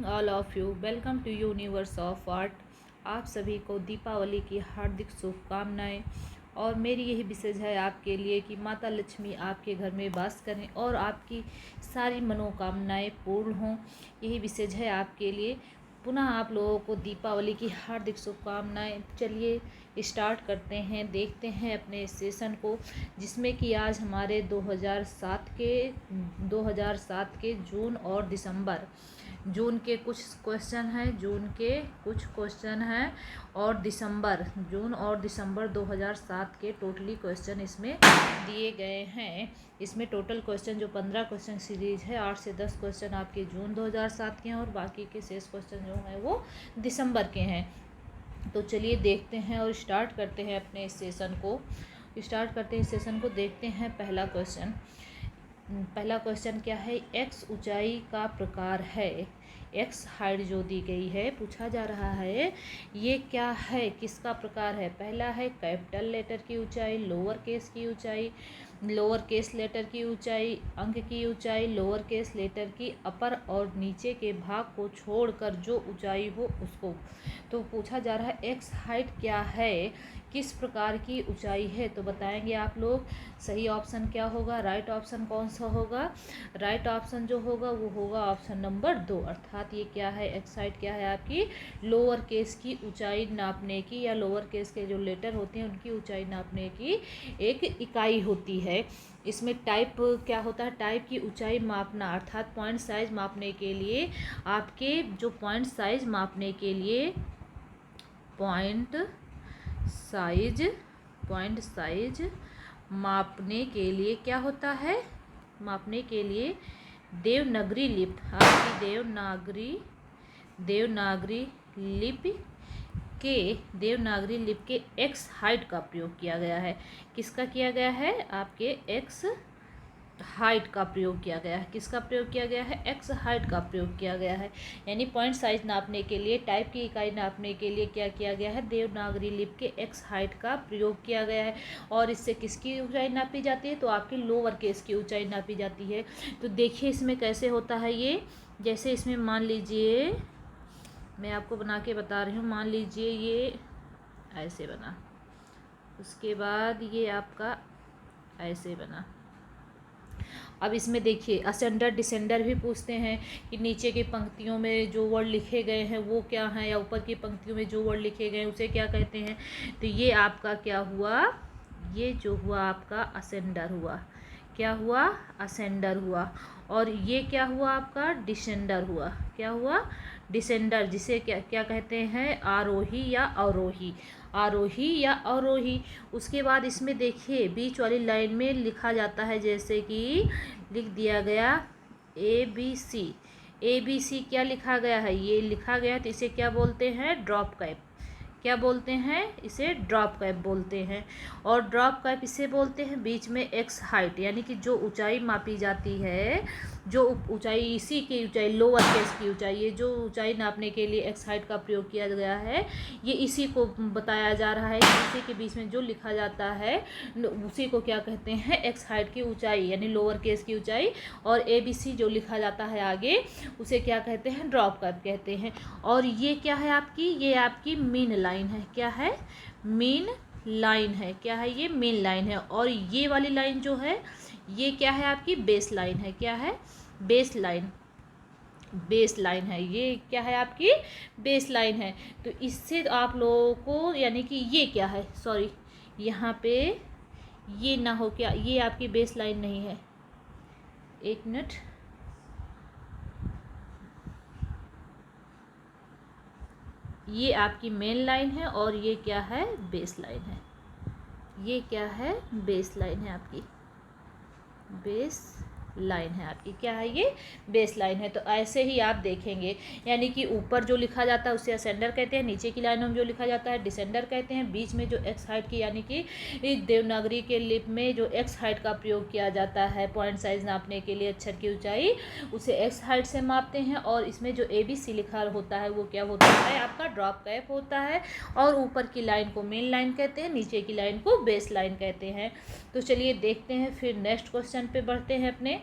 All of you welcome to universe of art. आप सभी को दीपावली की हार्दिक शुभकामनाएं। और मेरी यही विशेष है आपके लिए कि माता लक्ष्मी आपके घर में वास करें और आपकी सारी मनोकामनाएं पूर्ण हों। यही विशेष है आपके लिए। पुनः आप लोगों को दीपावली की हार्दिक शुभकामनाएं। चलिए स्टार्ट करते हैं, देखते हैं अपने सेशन को, जिसमें कि आज हमारे 2007 के जून और दिसंबर, जून के कुछ क्वेश्चन हैं और जून और दिसंबर 2007 के टोटली क्वेश्चन इसमें दिए गए हैं। इसमें टोटल क्वेश्चन जो 15 क्वेश्चन सीरीज है, 8 से 10 क्वेश्चन आपके जून 2007 के हैं और बाकी के शेष क्वेश्चन जो हैं वो दिसंबर के हैं। तो चलिए देखते हैं और स्टार्ट करते हैं अपने इस सेशन को। देखते हैं पहला क्वेश्चन क्या है। एक्स ऊंचाई का प्रकार है। एक्स हाइट जो दी गई है, पूछा जा रहा है ये क्या है, किसका प्रकार है। पहला है कैपिटल लेटर की ऊंचाई, लोअर केस की ऊंचाई, लोअर केस लेटर की ऊंचाई, अंक की ऊंचाई, लोअर केस लेटर की अपर और नीचे के भाग को छोड़कर जो ऊंचाई हो उसको। तो पूछा जा रहा है एक्स हाइट क्या है, किस प्रकार की ऊंचाई है। तो बताएंगे आप लोग। सही ऑप्शन क्या होगा, राइट ऑप्शन कौन सा होगा। राइट ऑप्शन जो होगा वो होगा ऑप्शन नंबर 2। अर्थात ये क्या है, एक्स हाइट क्या है आपकी लोअर केस की ऊंचाई नापने की, या लोअर केस के जो लेटर होते हैं उनकी ऊंचाई नापने की एक इकाई होती है। इसमें टाइप क्या होता है, टाइप की ऊंचाई मापना, अर्थात पॉइंट साइज मापने के लिए आपके जो पॉइंट साइज मापने के लिए पॉइंट साइज मापने के लिए क्या होता है, मापने के लिए देवनागरी लिपि के एक्स हाइट का प्रयोग किया गया है। किसका किया गया है, आपके एक्स हाइट का प्रयोग किया गया है। किसका प्रयोग किया गया है, एक्स हाइट का प्रयोग किया गया है। यानी पॉइंट साइज नापने के लिए, टाइप की इकाई नापने के लिए क्या किया गया है, देवनागरी लिपि के एक्स हाइट का प्रयोग किया गया है। और इससे किसकी ऊंचाई नापी जाती है, तो आपकी लोअर केस की ऊंचाई नापी जाती है। तो देखिए इसमें कैसे होता है ये। जैसे इसमें मान लीजिए, मैं आपको बना के बता रही हूँ, मान लीजिए ये ऐसे बना, उसके बाद ये आपका ऐसे बना। अब इसमें देखिए असेंडर डिसेंडर भी पूछते हैं कि नीचे की पंक्तियों में जो वर्ड लिखे गए हैं वो क्या हैं, या ऊपर की पंक्तियों में जो वर्ड लिखे गए हैं उसे क्या कहते हैं। तो ये आपका क्या हुआ, ये जो हुआ आपका असेंडर हुआ। क्या हुआ, असेंडर हुआ। और ये क्या हुआ आपका डिसेंडर हुआ। क्या हुआ, डिसेंडर, जिसे क्या क्या कहते हैं, आरोही या अवरोही। उसके बाद इसमें देखिए बीच वाली लाइन में लिखा जाता है, जैसे कि लिख दिया गया ABC क्या लिखा गया है, ये लिखा गया है। तो इसे क्या बोलते हैं, ड्रॉप कैप। क्या बोलते हैं, इसे ड्रॉप कैप बोलते हैं। और ड्रॉप कैप इसे बोलते हैं बीच में एक्स हाइट, यानी कि जो ऊंचाई मापी जाती है, जो ऊंचाई, इसी की ऊंचाई, लोअर केस की ऊंचाई, ये जो ऊंचाई नापने के लिए एक्स हाइट का प्रयोग किया गया है, ये इसी को बताया जा रहा है कि इसी के बीच में जो लिखा जाता है उसी को क्या कहते हैं, एक्स हाइट की ऊंचाई, यानी लोअर केस की ऊंचाई। और ABC जो लिखा जाता है आगे, उसे क्या कहते हैं, ड्रॉप कैप कहते हैं। और ये क्या है आपकी, ये आपकी मीन लाइन है। क्या है, मीन लाइन है। क्या है, ये मीन लाइन है। और ये वाली लाइन जो है ये क्या है, आपकी बेस लाइन है। क्या है, बेस लाइन है। ये क्या है, आपकी बेस लाइन है। तो इससे आप लोगों को, यानी कि ये क्या है, सॉरी यहाँ पे ये ना हो, क्या ये आपकी बेस लाइन नहीं है, एक मिनट, ये आपकी मेन लाइन है और ये क्या है, बेस लाइन है। ये क्या है, बेस लाइन है आपकी, बेस लाइन है आपकी। क्या है, ये बेस लाइन है। तो ऐसे ही आप देखेंगे, यानी कि ऊपर जो लिखा जाता है उसे असेंडर कहते हैं, नीचे की लाइनों में जो लिखा जाता है डिसेंडर कहते हैं, बीच में जो एक्स हाइट की, यानी कि देवनागरी के लिपि में जो एक्स हाइट का प्रयोग किया जाता है पॉइंट साइज नापने के लिए, अक्षर की ऊंचाई, उसे एक्स हाइट से मापते हैं। और इसमें जो ABC लिखा होता है वो क्या होता है, आपका ड्रॉप कैप होता है। और ऊपर की लाइन को मेन लाइन कहते हैं, नीचे की लाइन को बेस लाइन कहते हैं। तो चलिए देखते हैं फिर नेक्स्ट क्वेश्चन पे बढ़ते हैं अपने।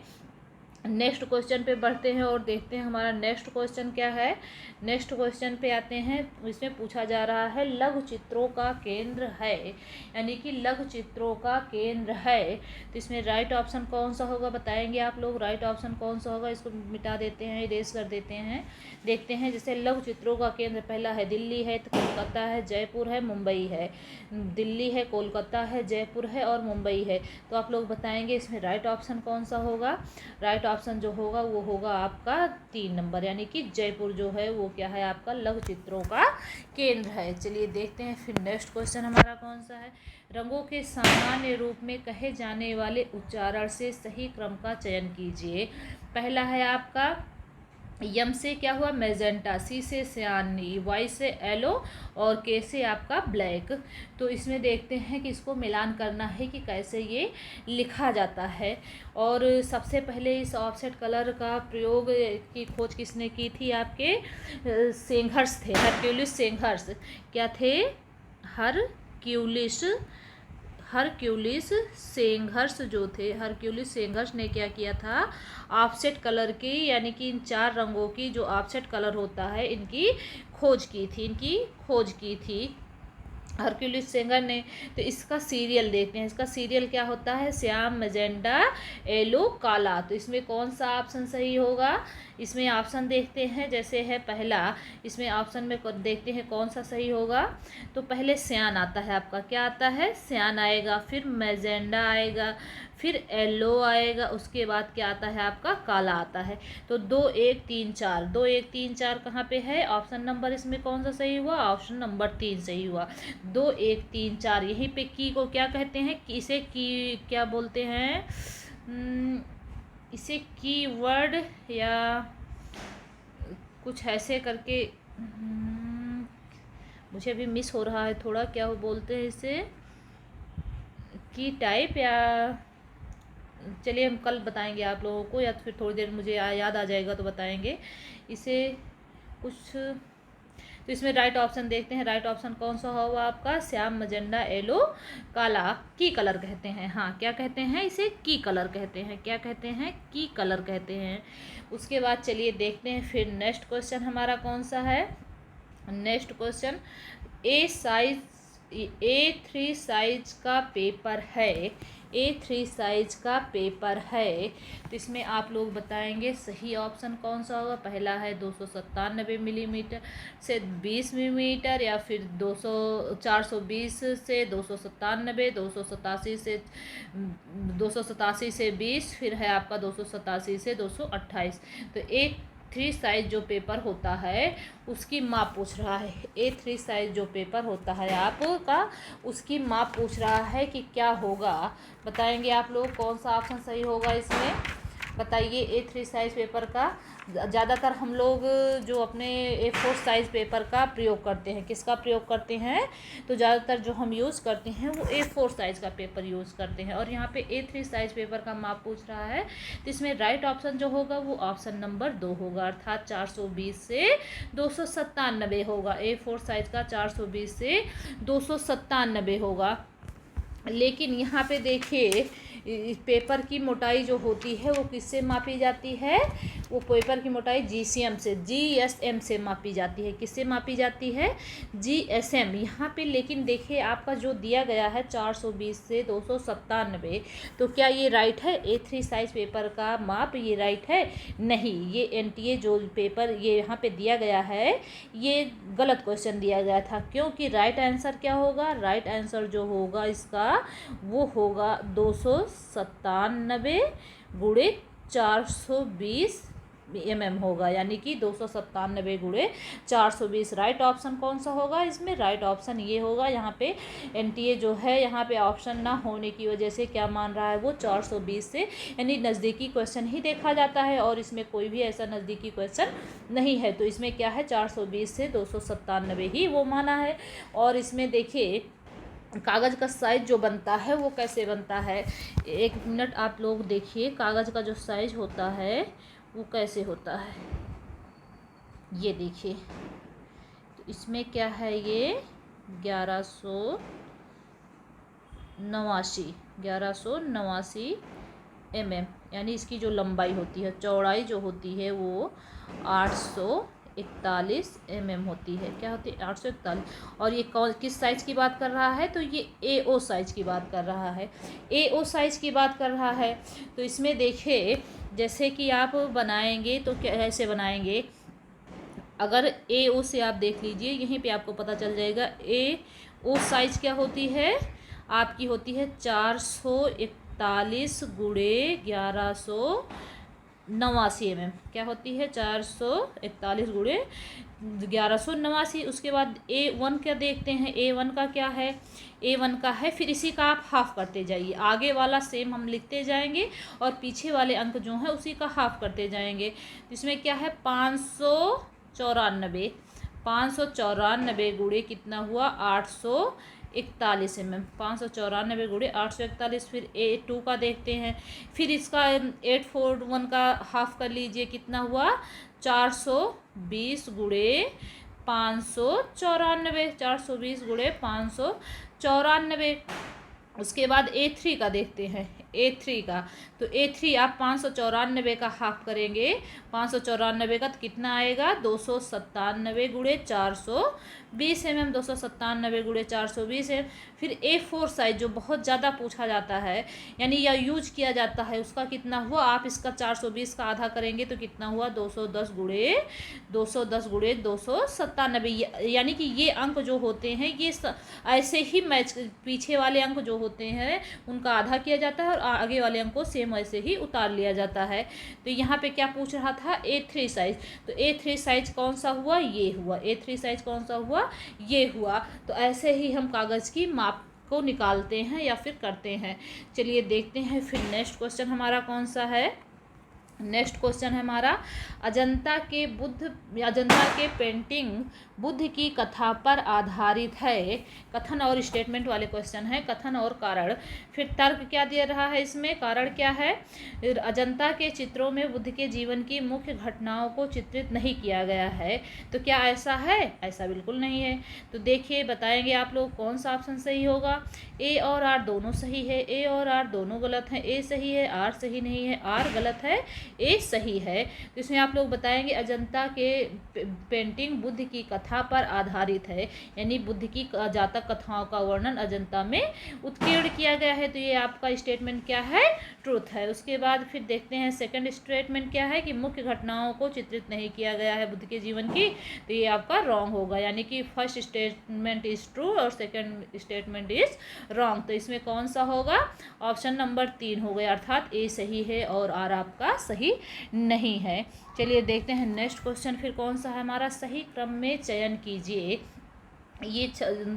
नेक्स्ट क्वेश्चन पे बढ़ते हैं और देखते हैं हमारा नेक्स्ट क्वेश्चन क्या है। नेक्स्ट क्वेश्चन पे आते हैं। इसमें पूछा जा रहा है लघु चित्रों का केंद्र है, यानी कि लघु चित्रों का केंद्र है। तो इसमें राइट ऑप्शन कौन सा होगा बताएंगे आप लोग। राइट ऑप्शन कौन सा होगा, इसको मिटा देते हैं, इरेज कर देते हैं। देखते हैं जैसे लघु चित्रों का केंद्र पहला है दिल्ली है, तो कोलकाता है, जयपुर है, मुंबई है। दिल्ली है, कोलकाता है, जयपुर है और मुंबई है। तो आप लोग बताएंगे इसमें राइट ऑप्शन कौन सा होगा। राइट ऑप्शन जो होगा वो होगा आपका 3 नंबर, यानी कि जयपुर जो है वो क्या है आपका लघु चित्रों का केंद्र है। चलिए देखते हैं फिर नेक्स्ट क्वेश्चन हमारा कौन सा है। रंगों के सामान्य रूप में कहे जाने वाले उच्चारण से सही क्रम का चयन कीजिए। पहला है आपका यम से क्या हुआ मैजेंटा, सी से सियानी, वाई से येलो और के से आपका ब्लैक। तो इसमें देखते हैं कि इसको मिलान करना है कि कैसे ये लिखा जाता है। और सबसे पहले इस ऑफसेट कलर का प्रयोग की खोज किसने की थी, आपके सेंघर्स थे, हरक्यूलिस सेंघर्स। क्या थे, हरक्यूलिस सेंघर्स जो थे, हरक्यूलिस सेंघर्स ने क्या किया था, ऑफसेट कलर की यानी कि इन 4 रंगों की जो ऑफसेट कलर होता है इनकी खोज की थी हरक्यूलिस सेंगर ने। तो इसका सीरियल देखते हैं, इसका सीरियल क्या होता है, श्याम, मैजेंटा, येलो, काला। तो इसमें कौन सा ऑप्शन सही होगा। इसमें ऑप्शन देखते हैं, जैसे है पहला, इसमें ऑप्शन में देखते हैं कौन सा सही होगा। तो पहले श्यान आता है आपका, क्या आता है, श्यान आएगा, फिर मैजेंडा आएगा, फिर येलो आएगा, उसके बाद क्या आता है आपका काला आता है। तो 2 1 3 4, 2 1 3 4 कहाँ पे है, ऑप्शन नंबर इसमें कौन सा सही हुआ, ऑप्शन नंबर 3 सही हुआ। 2 1 3 4 यहीं पे की को क्या कहते हैं, इसे की क्या बोलते हैं, इसे कीवर्ड या कुछ ऐसे करके, मुझे अभी मिस हो रहा है थोड़ा, क्या वो बोलते हैं इसे, की टाइप, या चलिए हम कल बताएंगे आप लोगों को, या फिर थोड़ी देर मुझे याद आ जाएगा तो बताएंगे इसे कुछ। तो इसमें राइट ऑप्शन देखते हैं, राइट ऑप्शन कौन सा होगा आपका, श्याम, मजेंडा, येलो, काला, की कलर कहते हैं। हाँ, क्या कहते हैं इसे, की कलर कहते हैं, क्या कहते हैं, की कलर कहते हैं। उसके बाद चलिए देखते हैं फिर नेक्स्ट क्वेश्चन हमारा कौन सा है। नेक्स्ट क्वेश्चन, A3 साइज का पेपर है, A3 साइज का पेपर है। तो इसमें आप लोग बताएंगे सही ऑप्शन कौन सा होगा। पहला है 297 मिलीमीटर से 20 मिलीमीटर, या फिर 420 से 297, 287 से 20, फिर है आपका 287 से 228। तो A3 साइज जो पेपर होता है उसकी माप पूछ रहा है। A3 साइज जो पेपर होता है आपका उसकी माप पूछ रहा है कि क्या होगा। बताएंगे आप लोग कौन सा ऑप्शन सही होगा इसमें, बताइए। A3 साइज पेपर का ज़्यादातर हम लोग जो अपने A4 साइज पेपर का प्रयोग करते हैं, किसका प्रयोग करते हैं, तो ज़्यादातर जो हम यूज़ करते हैं वो A4 साइज का पेपर यूज़ करते हैं। और यहाँ पे A3 साइज पेपर का माप पूछ रहा है, तो इसमें राइट ऑप्शन जो होगा वो ऑप्शन नंबर 2 होगा, अर्थात 420 से 297 होगा। A4 साइज का 420 से 297 होगा। लेकिन यहाँ पे देखिए पेपर की मोटाई जो होती है वो किससे मापी जाती है, वो पेपर की मोटाई GCM से, GSM से मापी जाती है। किससे मापी जाती है, GSM। यहाँ पे लेकिन देखिए आपका जो दिया गया है 420 से 297, तो क्या ये राइट है, A3 साइज पेपर का माप ये राइट है, नहीं। ये NTA जो पेपर ये यहाँ पे दिया गया है ये गलत क्वेश्चन दिया गया था, क्योंकि राइट आंसर क्या होगा, राइट आंसर जो होगा इसका वो होगा 297 गुणे 420 mm होगा, यानी कि 297 गुणे 420। राइट ऑप्शन कौन सा होगा इसमें, राइट ऑप्शन ये होगा। यहाँ पे NTA जो है यहाँ पे ऑप्शन ना होने की वजह से क्या मान रहा है वो 420 से, यानी नज़दीकी क्वेश्चन ही देखा जाता है और इसमें कोई भी ऐसा नज़दीकी क्वेश्चन नहीं है। तो इसमें क्या है 420 से 297 ही वो माना है। और इसमें देखिए कागज़ का साइज़ जो बनता है वो कैसे बनता है, 1 मिनट आप लोग देखिए कागज़ का जो साइज़ होता है वो कैसे होता है, ये देखिए। तो इसमें क्या है ये 1189 mm। यानी इसकी जो लंबाई होती है, चौड़ाई जो होती है वो 841 mm होती है। क्या होती है? 841। और ये कौन किस साइज़ की बात कर रहा है? तो ये AO साइज़ की बात कर रहा है। AO साइज़ की बात कर रहा है। तो इसमें देखिए, जैसे कि आप बनाएंगे तो कैसे बनाएंगे, अगर AO से आप देख लीजिए, यहीं पे आपको पता चल जाएगा। AO साइज़ क्या होती है? आपकी होती है 441 गुणे 1189 mm। क्या होती है? 441 गुणे 1189। उसके बाद A1 क्या देखते हैं? A1 का क्या है? A1 का है, फिर इसी का आप हाफ करते जाइए। आगे वाला सेम हम लिखते जाएंगे और पीछे वाले अंक जो हैं उसी का हाफ करते जाएंगे। इसमें क्या है? 594। 594 गुणे कितना हुआ? 841 mm। 594 गुणे 841। फिर A2 का देखते हैं, फिर इसका 841 का हाफ कर लीजिए, कितना हुआ? 420 गुणे 594। 420 गुणे 594। उसके बाद A3 का देखते हैं। A3 का, तो A3 आप 594 का हाफ करेंगे। 594 का तो कितना आएगा? 297 गुणे 420 mm। 297 गुणे 420 है। फिर A4 साइज जो बहुत ज़्यादा पूछा जाता है, यानी या यूज किया जाता है, उसका कितना हुआ? आप इसका 420 का आधा करेंगे तो कितना हुआ? 210 गुणे 297। यानी कि ये अंक जो होते हैं ये ऐसे ही मैच, पीछे वाले अंक जो होते हैं उनका आधा किया जाता है और आगे वाले अंक को सेम ऐसे ही उतार लिया जाता है। तो यहाँ पे क्या पूछ रहा था? A3 size. तो A3 साइज कौन सा हुआ? ये हुआ। A3 साइज कौन सा हुआ? ये हुआ। तो ऐसे ही हम कागज़ की माप को निकालते हैं या फिर करते हैं। चलिए देखते हैं फिर नेक्स्ट क्वेश्चन हमारा कौन सा है। नेक्स्ट क्वेश्चन है हमारा, अजंता के पेंटिंग बुद्ध की कथा पर आधारित है। कथन और स्टेटमेंट वाले क्वेश्चन है। कथन और कारण। फिर तर्क क्या दे रहा है इसमें? कारण क्या है? अजंता के चित्रों में बुद्ध के जीवन की मुख्य घटनाओं को चित्रित नहीं किया गया है। तो क्या ऐसा है? ऐसा बिल्कुल नहीं है। तो देखिए, बताएंगे आप लोग कौन सा ऑप्शन सही होगा। A और R दोनों सही है। A और R दोनों गलत हैं। A सही है, R सही नहीं है। R गलत है, A सही है। तो इसमें आप लोग बताएंगे अजंता के पेंटिंग बुद्ध की कथा पर आधारित है, यानी बुद्ध की जातक कथाओं का वर्णन अजंता में उत्कीर्ण किया गया है। तो ये आपका स्टेटमेंट क्या है? ट्रूथ है। उसके बाद फिर देखते हैं सेकंड स्टेटमेंट क्या है कि मुख्य घटनाओं को चित्रित नहीं किया गया है बुद्ध के जीवन की। तो ये आपका रॉन्ग होगा, यानी कि फर्स्ट स्टेटमेंट इज ट्रू और सेकंड स्टेटमेंट इज रॉन्ग। तो इसमें कौन सा होगा? ऑप्शन नंबर 3 हो गया, अर्थात A सही है और R आपका सही नहीं है। चलिए देखते हैं नेक्स्ट क्वेश्चन फिर कौन सा है हमारा। सही क्रम में चयन कीजिए। ये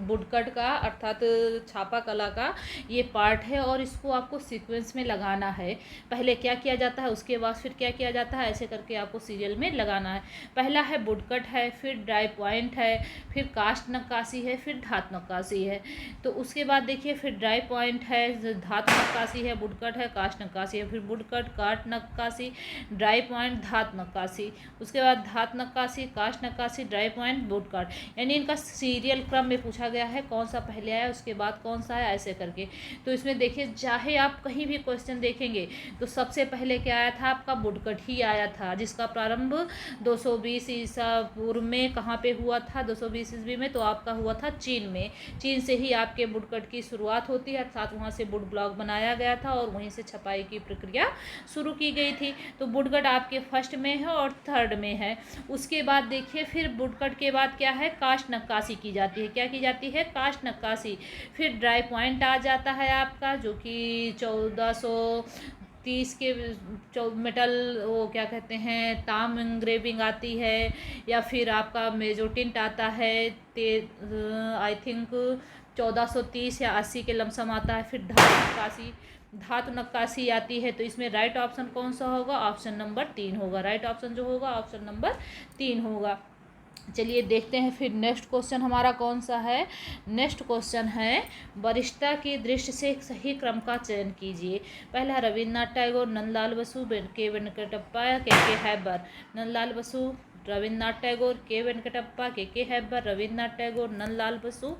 वुडकट का अर्थात छापा कला का ये पार्ट है और इसको आपको सीक्वेंस में लगाना है। पहले क्या किया जाता है, उसके बाद फिर क्या किया जाता है, ऐसे करके आपको सीरियल में लगाना है। पहला है वुडकट है, फिर ड्राई पॉइंट है, फिर कास्ट नक्काशी है, फिर धातु नक्काशी है। तो उसके बाद देखिए, फिर ड्राई पॉइंट है, धातु नक्काशी है, वुडकट है, कास्ट नक्काशी है, फिर वुडकट, कास्ट नक्काशी, ड्राई पॉइंट, धातु नक्काशी। उसके बाद धातु नक्काशी, कास्ट नक्काशी, ड्राई पॉइंट, वुडकट, यानी इनका सीरियल क्रम में पूछा गया है कौन सा पहले आया उसके बाद कौन सा है, ऐसे करके। तो इसमें देखिए, चाहे आप कहीं भी क्वेश्चन देखेंगे तो सबसे पहले क्या आया था? आपका वुडकट ही आया था, जिसका प्रारंभ 220 ईसा पूर्व में कहाँ पे हुआ था? 220 ईस्वी में। तो आपका हुआ था चीन में। चीन से ही आपके वुडकट की शुरुआत होती है, अर्थात वहाँ से वुड ब्लॉक बनाया गया था और वहीं से छपाई की प्रक्रिया शुरू की गई थी। तो वुडकट आपके फर्स्ट में है और थर्ड में है। उसके बाद देखिए, फिर वुडकट के बाद क्या है? कास्ट नक्काशी की जाती है। क्या की जाती है? कास्ट नक्काशी। फिर ड्राई पॉइंट आ जाता है आपका, जो कि 1430 के मेटल, वो क्या कहते हैं, ताम इंग्रेविंग आती है, या फिर आपका मेजोटिंट आता है, आई थिंक 1430 या 80 के लमसम आता है। फिर धातु नक्काशी आती है। तो इसमें राइट ऑप्शन कौन सा होगा? ऑप्शन नंबर 3 होगा। राइट ऑप्शन जो होगा ऑप्शन नंबर 3 होगा। चलिए देखते हैं फिर नेक्स्ट क्वेश्चन हमारा कौन सा है। नेक्स्ट क्वेश्चन है, वरिष्ठता की दृष्टि से एक सही क्रम का चयन कीजिए। पहला रविन्द्रनाथ टैगोर, नंदलाल बसु, के वेंकटप्पा, के हैबर। नंदलाल बसु, रविन्द्रनाथ टैगोर, के वेंकटप्पा, के हैबर, रविन्द्रनाथ टैगोर, नंदलाल बसु,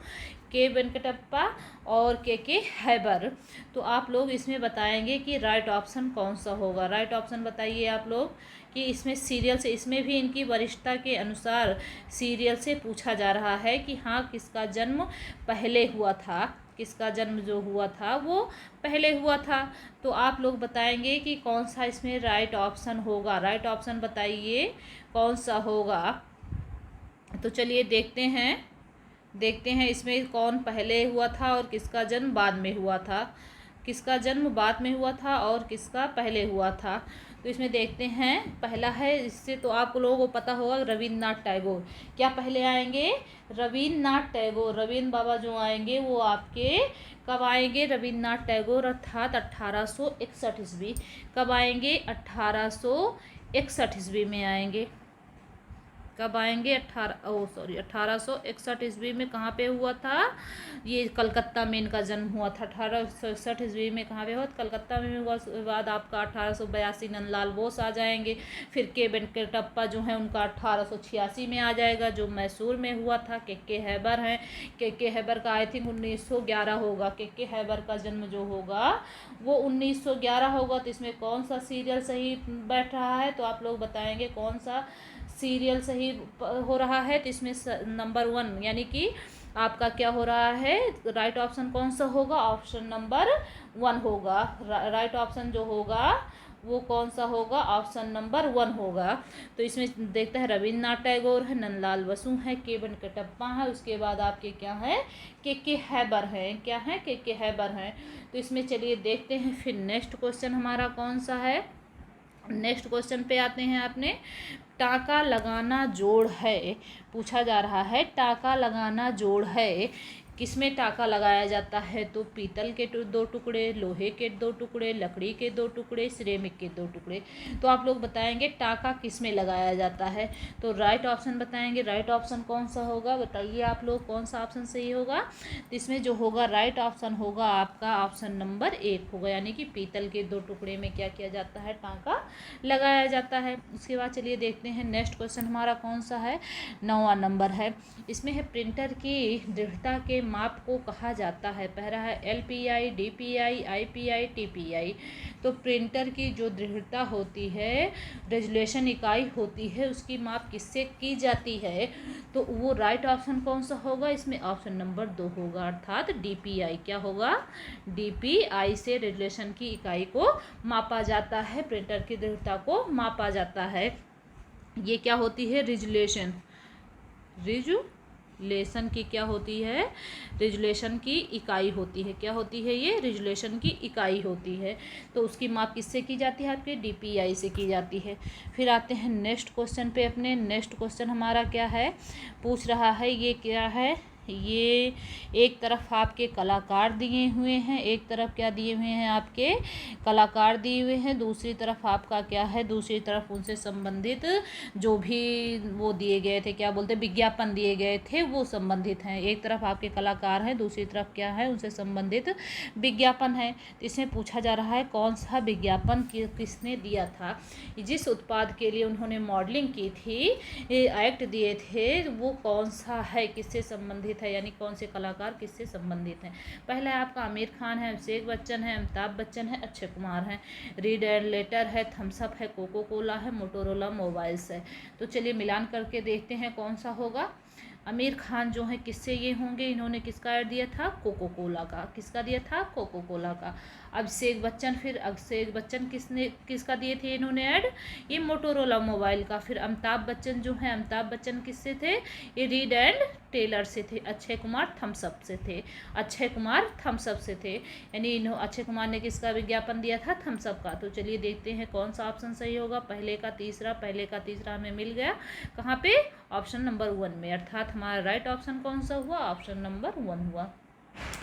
के वेंकटप्पा और के हैबर। तो आप लोग इसमें बताएंगे कि राइट ऑप्शन कौन सा होगा। राइट ऑप्शन बताइए आप लोग कि इसमें सीरियल से, इसमें भी इनकी वरिष्ठता के अनुसार सीरियल से पूछा जा रहा है कि हाँ किसका जन्म पहले हुआ था, किसका जन्म जो हुआ था वो पहले हुआ था। तो आप लोग बताएंगे कि कौन सा इसमें राइट ऑप्शन होगा। राइट ऑप्शन बताइए कौन सा होगा। तो चलिए देखते हैं इसमें कौन पहले हुआ था और किसका जन्म बाद में हुआ था, किसका जन्म बाद में हुआ था और किसका पहले हुआ था। तो इसमें देखते हैं, पहला है, इससे तो आप लोगों को पता होगा, रविन्द्रनाथ टैगोर। क्या पहले आएंगे? रविन्द्रनाथ टैगोर। रविन्द्र बाबा जो आएंगे वो आपके कब आएंगे? रविन्द्रनाथ टैगोर अर्थात 1861 ईस्वी। कब आएंगे? 1861 ईस्वी में आएंगे। कब आएंगे? 1861 ईस्वी में। कहाँ पे हुआ था? ये कलकत्ता में इनका जन्म हुआ था। 1861 ईस्वी में कहाँ पे हुआ? कलकत्ता में हुआ। उसके बाद आपका 1882 नंदलाल बोस आ जाएंगे। फिर के वेंकटप्पा जो है उनका 1886 में आ जाएगा, जो मैसूर में हुआ था। के हैबर हैं, के हैबर का आई थिंक 1911 होगा। के हैबर का जन्म जो होगा वो 1911 होगा। तो इसमें कौन सा सीरियल सही बैठ रहा है? तो आप लोग बताएंगे कौन सा सीरियल सही हो रहा है। तो इसमें नंबर 1 यानी कि आपका क्या हो रहा है? राइट ऑप्शन कौन सा होगा? ऑप्शन नंबर 1 होगा। राइट ऑप्शन जो होगा वो कौन सा होगा? ऑप्शन नंबर 1 होगा। तो इसमें देखते हैं, रविन्द्रनाथ टैगोर है, नंदलाल बसु है, के वेंकटप्पा है, उसके बाद आपके क्या है? के हैबर है। क्या है? के हैबर हैं। तो इसमें चलिए देखते हैं फिर नेक्स्ट क्वेश्चन हमारा कौन सा है। नेक्स्ट क्वेश्चन पे आते हैं। आपने टाँका लगाना जोड़ है पूछा जा रहा है। टाँका लगाना जोड़ है, किसमें टाँका लगाया जाता है? तो पीतल के 2 टुकड़े, लोहे के 2 टुकड़े, लकड़ी के 2 टुकड़े, सिरेमिक के 2 टुकड़े। तो आप लोग बताएंगे टाँका किसमें लगाया जाता है। तो राइट ऑप्शन बताएंगे। राइट ऑप्शन कौन सा होगा? बताइए आप लोग कौन सा ऑप्शन सही होगा। तो इसमें जो होगा राइट ऑप्शन होगा आपका ऑप्शन नंबर 1 होगा, यानी कि पीतल के 2 टुकड़े में क्या किया जाता है? टाँका लगाया जाता है। उसके बाद चलिए देखते हैं नेक्स्ट क्वेश्चन हमारा कौन सा है। 9वां नंबर है। इसमें है प्रिंटर की दृढ़ता के माप को कहा जाता है। पहला है LPI, DPI, IPI, TPI। तो प्रिंटर की जो दृढ़ता होती है, रेजुलेशन इकाई होती है, उसकी माप किससे की जाती है? तो वो राइट ऑप्शन कौन सा होगा? इसमें ऑप्शन नंबर 2 होगा, अर्थात DPI। क्या होगा? DPI से रेजुलेशन की इकाई को मापा जाता है, प्रिंटर की दृढ़ता को मापा जाता है। ये क्या होती है? रेजुलेशन की क्या होती है? रेजुलेशन की इकाई होती है। क्या होती है ये? रेजुलेशन की इकाई होती है। तो उसकी माप किससे की जाती है? आपके DPI से की जाती है। फिर आते हैं नेक्स्ट क्वेश्चन पे अपने। नेक्स्ट क्वेश्चन हमारा क्या है? पूछ रहा है, ये क्या है? ये एक तरफ आपके कलाकार दिए हुए हैं, एक तरफ क्या दिए हुए हैं? आपके कलाकार दिए हुए हैं। दूसरी तरफ आपका क्या है? दूसरी तरफ उनसे संबंधित जो भी वो दिए गए थे, क्या बोलते, विज्ञापन दिए गए थे, वो संबंधित हैं। एक तरफ आपके कलाकार हैं, दूसरी तरफ क्या है? उनसे संबंधित विज्ञापन है। तो इसमें पूछा जा रहा है कौन सा विज्ञापन किसने दिया था? जिस उत्पाद के लिए उन्होंने मॉडलिंग की थी, एक्ट दिए थे, वो कौन सा है? किससे संबंधित है, यानी कौन से कलाकार किससे संबंधित हैं? पहला है आपका आमिर खान है, अभिषेक बच्चन है, अमिताभ बच्चन है, अक्षय कुमार है। रीड एंड लेटर है, थम्स अप है, कोको कोला है, मोटोरोला मोबाइल्स है। तो चलिए मिलान करके देखते हैं कौन सा होगा। आमिर खान जो है किससे ये होंगे? इन्होंने किसका ऐड दिया था? कोको कोला का। किसका दिया था? कोको कोला का। अभिषेक बच्चन, फिर अभिषेक बच्चन किसका दिए थे इन्होंने ऐड? ये मोटोरोला मोबाइल का। फिर अमिताभ बच्चन जो है, अमिताभ बच्चन किससे थे? ये रीड एंड टेलर से थे। अक्षय कुमार थम्स अप से थे। अक्षय कुमार थम्स अप से थे, यानी अक्षय कुमार ने किसका विज्ञापन दिया था? थम्स अप का। तो चलिए देखते हैं कौन सा ऑप्शन सही होगा। पहले का तीसरा हमें मिल गया। कहाँ पे? ऑप्शन नंबर 1 में, अर्थात हमारा राइट ऑप्शन कौन सा हुआ? ऑप्शन नंबर 1 हुआ।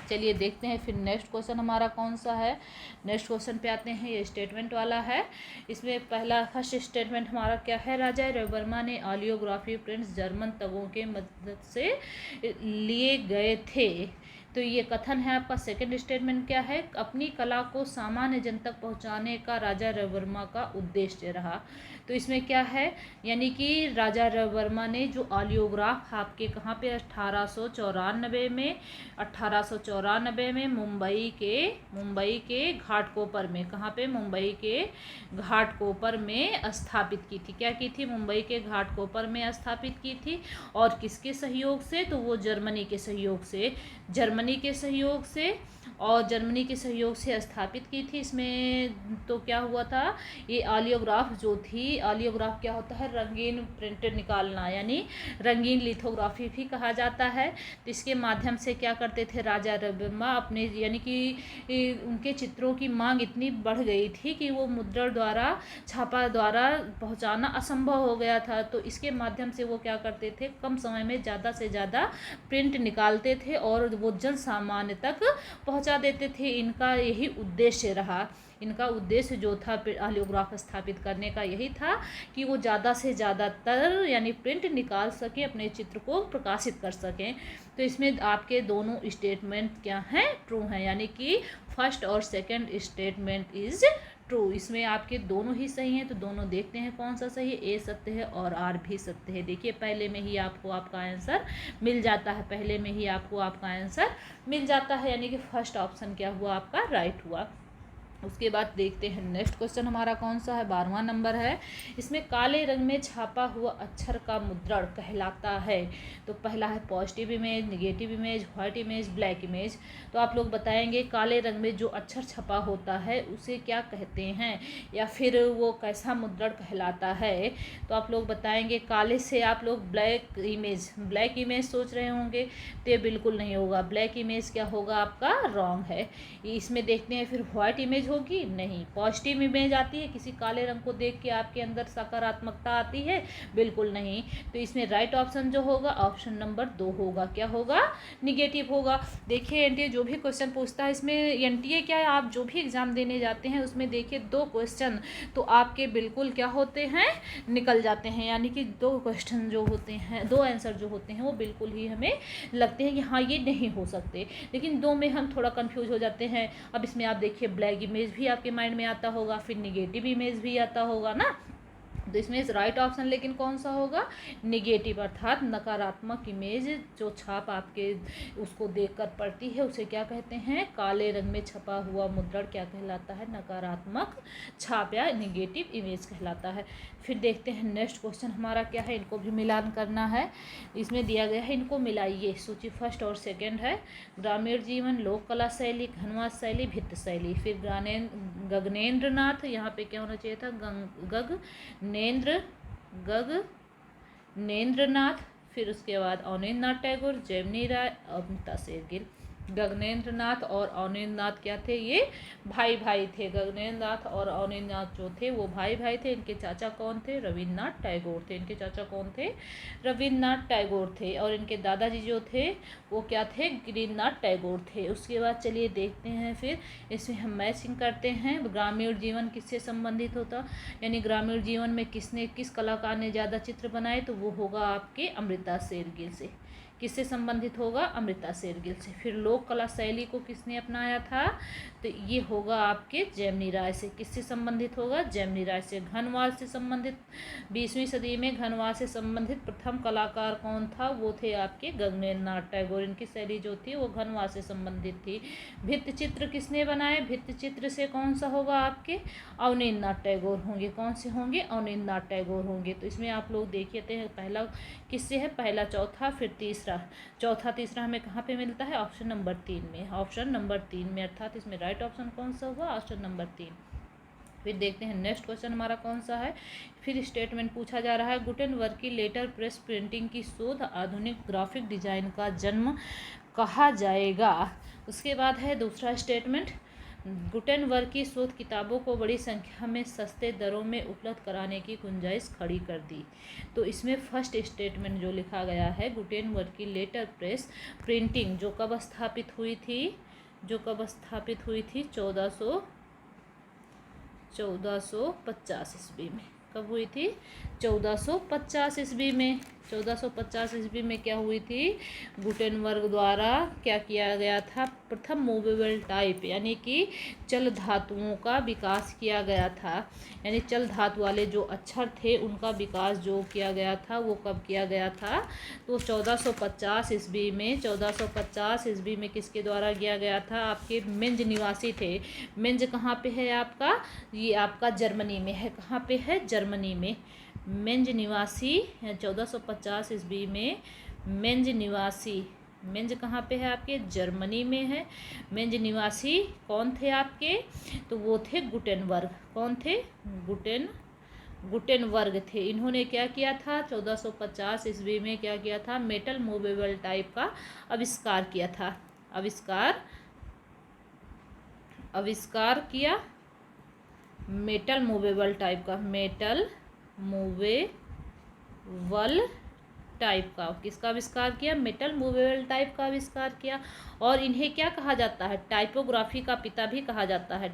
चलिए देखते हैं फिर नेक्स्ट क्वेश्चन हमारा कौन सा है। नेक्स्ट क्वेश्चन पे आते हैं। ये स्टेटमेंट वाला है। इसमें फर्स्ट स्टेटमेंट हमारा क्या है? राजा रविवर्मा ने ऑलियोग्राफी प्रिंट्स जर्मन तगों के मदद से लिए गए थे। तो ये कथन है आपका। सेकंड स्टेटमेंट क्या है, अपनी कला को सामान्य जन तक पहुंचाने का राजा रविवर्मा का उद्देश्य रहा। तो इसमें क्या है, यानी कि राजा रविवर्मा ने जो ऑलियोग्राफ आपके कहाँ पे 1894 में मुंबई के घाटकोपर में, कहाँ पे, मुंबई के घाटकोपर में स्थापित की थी। क्या की थी, मुंबई के घाटकोपर में स्थापित की थी। और किसके सहयोग से, तो वो जर्मनी के सहयोग से स्थापित की थी। इसमें तो क्या हुआ था, ये ऑलियोग्राफ क्या होता है, रंगीन प्रिंट निकालना, यानी रंगीन लिथोग्राफी भी कहा जाता है। तो इसके माध्यम से क्या करते थे राजा रविवर्मा अपने, यानी कि उनके चित्रों की मांग इतनी बढ़ गई थी कि वो मुद्रण द्वारा, छापा द्वारा पहुंचाना असंभव हो गया था। तो इसके माध्यम से वो क्या करते थे, कम समय में ज़्यादा से ज़्यादा प्रिंट निकालते थे और वो जन सामान्य तक पहुंचा देते थे। इनका यही उद्देश्य रहा। इनका उद्देश्य जो था ऑलियोग्राफ स्थापित करने का यही था कि वो ज़्यादा से ज़्यादातर यानी प्रिंट निकाल सकें, अपने चित्र को प्रकाशित कर सकें। तो इसमें आपके दोनों स्टेटमेंट क्या हैं, ट्रू हैं, यानी कि फर्स्ट और सेकंड स्टेटमेंट इज ट्रू। इसमें आपके दोनों ही सही हैं। तो दोनों देखते हैं कौन सा सही है, ए सत्य है और आर भी सत्य है। देखिए पहले में ही आपको आपका आंसर मिल जाता है, यानी कि फर्स्ट ऑप्शन क्या हुआ आपका, राइट हुआ। उसके बाद देखते हैं नेक्स्ट क्वेश्चन हमारा कौन सा है, 12वां नंबर है। इसमें काले रंग में छापा हुआ अक्षर का मुद्रण कहलाता है। तो पहला है positive image, negative image, white image, black image. तो आप लोग बताएंगे काले रंग में जो अक्षर छपा होता है उसे क्या कहते हैं, या फिर वो कैसा मुद्रण कहलाता है। तो आप लोग बताएंगे काले से आप लोग ब्लैक इमेज सोच रहे होंगे, तो ये बिल्कुल नहीं होगा। ब्लैक इमेज क्या होगा आपका, रॉन्ग है। इसमें देखते हैं फिर व्हाइट इमेज होगी, नहीं। पॉजिटिव इमेज आती है, किसी काले रंग को देख के आपके अंदर सकारात्मकता आती है, बिल्कुल नहीं। तो इसमें राइट ऑप्शन जो होगा ऑप्शन नंबर 2 होगा। क्या होगा, निगेटिव होगा। देखिए एनटीए जो भी क्वेश्चन पूछता है, इसमें एनटीए क्या है, आप जो भी एग्जाम देने जाते हैं उसमें देखिए 2 क्वेश्चन तो आपके बिल्कुल क्या होते हैं, निकल जाते हैं। यानी कि 2 क्वेश्चन जो होते हैं, 2 आंसर जो होते हैं वो बिल्कुल ही हमें लगते हैं कि हाँ ये नहीं हो सकते, लेकिन 2 में हम थोड़ा कंफ्यूज हो जाते हैं। अब इसमें आप देखिए ब्लैक इमेज भी आपके माइंड में आता होगा, फिर निगेटिव इमेज भी आता होगा ना। तो इसमें राइट ऑप्शन लेकिन कौन सा होगा, निगेटिव, अर्थात नकारात्मक इमेज जो छाप आपके उसको देखकर पड़ती है उसे क्या कहते हैं, काले रंग में छपा हुआ मुद्रण क्या कहलाता है, नकारात्मक छाप या निगेटिव इमेज कहलाता है। फिर देखते हैं नेक्स्ट क्वेश्चन हमारा क्या है, इनको भी मिलान करना है। इसमें दिया गया है, इनको मिलाइए। सूची फर्स्ट और सेकंड है, ग्रामीण जीवन, लोक कला शैली, घनवाद शैली, भित्त शैली। फिर गगनेंद्र नाथ, यहाँ पे क्या होना चाहिए था, गगनेंद्रनाथ। फिर उसके बाद अवनींद्रनाथ टैगोर, जेमिनी राय, अमृता शेरगिल। गगनेंद्रनाथ और अवनींद्रनाथ क्या थे, ये भाई थे। गगनेंद्रनाथ और अवनींद्रनाथ जो थे वो भाई थे। इनके चाचा कौन थे, रविन्द्रनाथ टैगोर थे। इनके चाचा कौन थे, रविन्द्रनाथ टैगोर थे। और इनके दादाजी जो थे वो क्या थे, गिरिन्द्रनाथ टैगोर थे। उसके बाद चलिए देखते हैं, फिर इसमें हम मैचिंग करते हैं। ग्रामीण जीवन किससे संबंधित होता, यानी ग्रामीण जीवन में किस कलाकार ने ज़्यादा चित्र बनाए, तो वो होगा आपके अमृता शेरगिल से। किससे संबंधित होगा, अमृता शेरगिल से। फिर लोक कला शैली को किसने अपनाया था, तो ये होगा आपके जेमिनी राय से। किससे संबंधित होगा, जेमिनी राय से। घनवाद से संबंधित, 20वीं सदी में घनवाद से संबंधित प्रथम कलाकार कौन था, वो थे आपके गगनेंद्रनाथ टैगोर। इनकी शैली जो थी वो घनवाद से संबंधित थी। भित्त चित्र किसने बनाए, भित्त चित्र से कौन सा होगा आपके, अवनींद्रनाथ टैगोर होंगे। कौन से होंगे, अवनींद्रनाथ टैगोर होंगे। तो इसमें आप लोग देखते हैं पहला किससे है, पहला चौथा फिर तीसरा, चौथा तीसरा हमें कहाँ पे मिलता है, ऑप्शन नंबर 3 में। ऑप्शन नंबर 3 में, अर्थात इसमें राइट ऑप्शन कौन सा हुआ, ऑप्शन नंबर 3। फिर देखते हैं नेक्स्ट क्वेश्चन हमारा कौन सा है। फिर स्टेटमेंट पूछा जा रहा है, गुटेनबर्ग की लेटर प्रेस प्रिंटिंग की शोध आधुनिक ग्राफिक डिजाइन का जन्म कहा जाएगा। उसके बाद है दूसरा स्टेटमेंट, गुटेनबर्ग की शोध किताबों को बड़ी संख्या में सस्ते दरों में उपलब्ध कराने की गुंजाइश खड़ी कर दी। तो इसमें फर्स्ट स्टेटमेंट जो लिखा गया है, गुटेनबर्ग की लेटर प्रेस प्रिंटिंग जो कब स्थापित हुई थी, 1450 ईस्वी में। कब हुई थी, 1450 ईस्वी में। 1450 ईस्वी में क्या हुई थी, गुटेनबर्ग द्वारा क्या किया गया था, प्रथम मूवेबल टाइप यानी कि चल धातुओं का विकास किया गया था। यानी चल धातु वाले जो अक्षर थे उनका विकास जो किया गया था वो कब किया गया था, तो 1450 ईस्वी में। 1450 ईस्वी में किसके द्वारा किया गया था, आपके मेंज निवासी थे। मेंज कहाँ पे है आपका, ये आपका जर्मनी में है। कहाँ पे है, जर्मनी में। मेंज निवासी 1450 ईस्वी में मेंज निवासी, मेंज कहाँ पे है आपके, जर्मनी में है। मेंज निवासी कौन थे आपके, तो वो थे गुटेनबर्ग। कौन थे, गुटेनबर्ग थे। इन्होंने क्या किया था, 1450 ईस्वी में क्या किया था, मेटल मूवेबल टाइप का आविष्कार किया था। आविष्कार किया मेटल मूवेबल टाइप का, मेटल मूवेबल टाइप का। किसका आविष्कार किया, मेटल मूवेबल टाइप का आविष्कार किया। और इन्हें क्या कहा जाता है, टाइपोग्राफी का पिता भी कहा जाता है।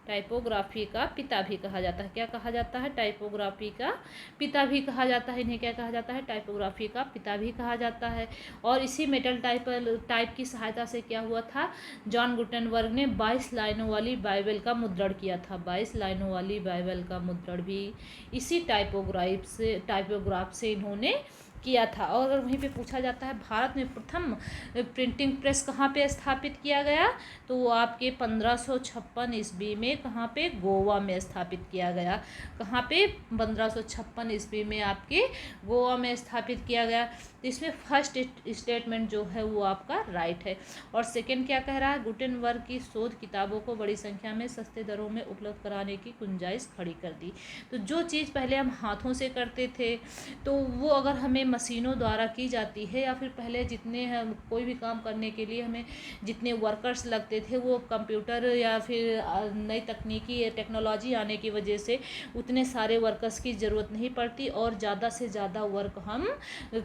टाइपोग्राफी का पिता भी कहा जाता है। क्या कहा जाता है, टाइपोग्राफी का पिता भी कहा जाता है। इन्हें क्या कहा जाता है, टाइपोग्राफी का पिता भी कहा जाता है। और इसी मेटल टाइप की सहायता से क्या हुआ था, जॉन गुटेनबर्ग ने 22 लाइनों वाली बाइबल का मुद्रण किया था। 22 लाइनों वाली बाइबल का मुद्रण भी इसी टाइपोग्राफ से इन्होंने किया था। और अगर वहीं पे पूछा जाता है भारत में प्रथम प्रिंटिंग प्रेस कहाँ पे स्थापित किया गया, तो वो आपके 1556 ईस्वी में कहाँ पे, गोवा में स्थापित किया गया। कहाँ पे, 1556 ईस्वी में आपके गोवा में स्थापित किया गया। तो इसमें फर्स्ट स्टेटमेंट जो है वो आपका राइट है। और सेकंड क्या कह रहा है, गुटेनबर्ग की शोध किताबों को बड़ी संख्या में सस्ते दरों में उपलब्ध कराने की गुंजाइश खड़ी कर दी। तो जो चीज़ पहले हम हाथों से करते थे तो वो अगर हमें मशीनों द्वारा की जाती है, या फिर पहले जितने हम कोई भी काम करने के लिए हमें जितने वर्कर्स लगते थे वो कंप्यूटर या फिर नई तकनीकी टेक्नोलॉजी आने की वजह से उतने सारे वर्कर्स की ज़रूरत नहीं पड़ती और ज़्यादा से ज़्यादा वर्क हम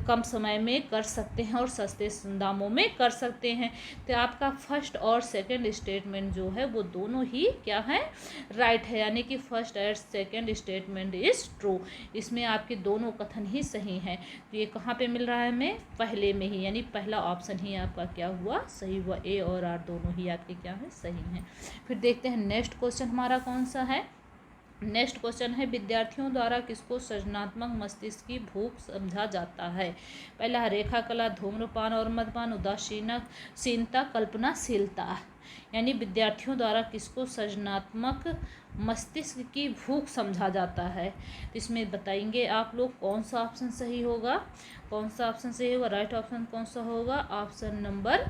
कम समय में कर सकते हैं और सस्ते दामों में कर सकते हैं। तो आपका फर्स्ट और सेकंड स्टेटमेंट जो है वो दोनों ही क्या है, राइट है। यानी कि first and second statement is true. इसमें आपके दोनों कथन ही सही हैं। तो ये कहाँ पे मिल रहा है हमें, पहले में ही, यानी पहला ऑप्शन ही आपका क्या हुआ, सही हुआ। ए और आर दोनों ही आपके क्या है, सही हैं। फिर देखते हैं नेक्स्ट क्वेश्चन हमारा कौन सा है। नेक्स्ट क्वेश्चन है, विद्यार्थियों द्वारा किसको सृजनात्मक मस्तिष्क की भूख समझा जाता है। पहला है रेखा कला, धूम्रपान और मद्यपान, उदासीनता, कल्पनाशीलता। यानी विद्यार्थियों द्वारा किसको सृजनात्मक मस्तिष्क की भूख समझा जाता है। तो इसमें बताएंगे आप लोग कौन सा ऑप्शन सही होगा, कौन सा ऑप्शन सही होगा। राइट ऑप्शन कौन सा होगा, ऑप्शन नंबर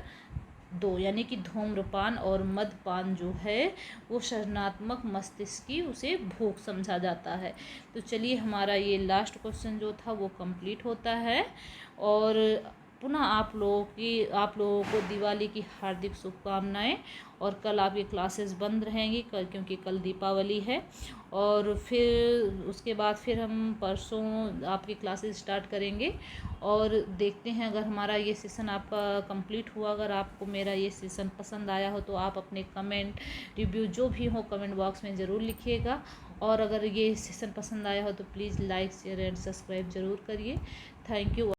2, यानी कि धूम्रपान और मद्यपान जो है वो सृजनात्मक मस्तिष्क की उसे भूख समझा जाता है। तो चलिए हमारा ये लास्ट क्वेश्चन जो था वो कंप्लीट होता है। और पुनः आप लोगों को दिवाली की हार्दिक शुभकामनाएं। और कल आपकी क्लासेस बंद रहेंगी कल, क्योंकि कल दीपावली है। और फिर उसके बाद फिर हम परसों आपकी क्लासेस स्टार्ट करेंगे। और देखते हैं अगर हमारा ये सेशन आपका कंप्लीट हुआ, अगर आपको मेरा ये सेशन पसंद आया हो तो आप अपने कमेंट रिव्यू जो भी हो कमेंट बॉक्स में ज़रूर लिखिएगा। और अगर ये सेशन पसंद आया हो तो please like share and subscribe ज़रूर करिए। Thank you.